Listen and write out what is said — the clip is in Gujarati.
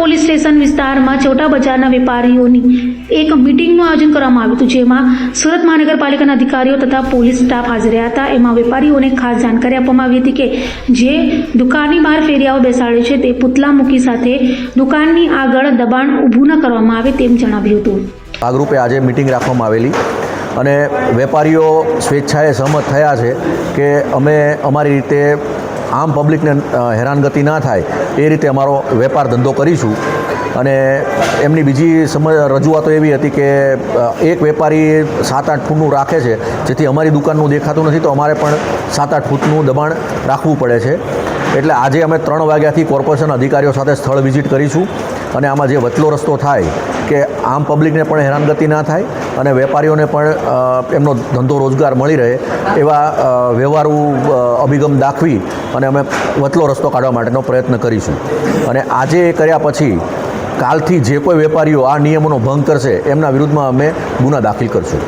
પોલીસ સ્ટેશન વિસ્તારમાં ચોટા બજારના વેપારીઓની એક મીટિંગનું આયોજન કરવામાં આવ્યું હતું, જેમાં સુરત મહાનગરપાલિકાના અધિકારીઓ તથા પોલીસ સ્ટાફ હાજર રહ્યા હતા। એમાં વેપારીઓને ખાસ જાણકારી આપવામાં આવી હતી કે જે દુકાનની બહાર ફેરિયાઓ બેસાડે છે તે પુતલા મૂકી સાથે દુકાનની આગળ દબાણ ઊભું ન કરવામાં આવે તેમ જણાવ્યું હતું। ભાગરૂપે આજે મીટિંગ રાખવામાં આવેલી અને વેપારીઓ સ્વેચ્છાએ સહમત થયા છે કે અમે અમારી રીતે આમ પબ્લિકને હેરાનગતિ ના થાય એ રીતે અમારો વેપાર ધંધો કરીશું। અને એમની બીજી રજૂઆતો એવી હતી કે એક વેપારી 7-8 ફૂટનું રાખે છે, જેથી અમારી દુકાનનું દેખાતું નથી, તો અમારે પણ 7-8 ફૂટનું દબાણ રાખવું પડે છે। એટલે આજે અમે 3 વાગ્યાથી કોર્પોરેશન અધિકારીઓ સાથે સ્થળ વિઝિટ કરીશું અને આમાં જે વચલો રસ્તો થાય કે આમ પબ્લિકને પણ હેરાનગતિ ના થાય અને વેપારીઓને પણ એમનો ધંધો રોજગાર મળી રહે એવા વ્યવહારુ અભિગમ દાખવી અને અમે વચલો રસ્તો કાઢવા માટેનો પ્રયત્ન કરીશું। અને આજે એ કર્યા પછી કાલથી જે કોઈ વેપારીઓ આ નિયમોનો ભંગ કરશે એમના વિરુદ્ધમાં અમે ગુના દાખલ કરશું।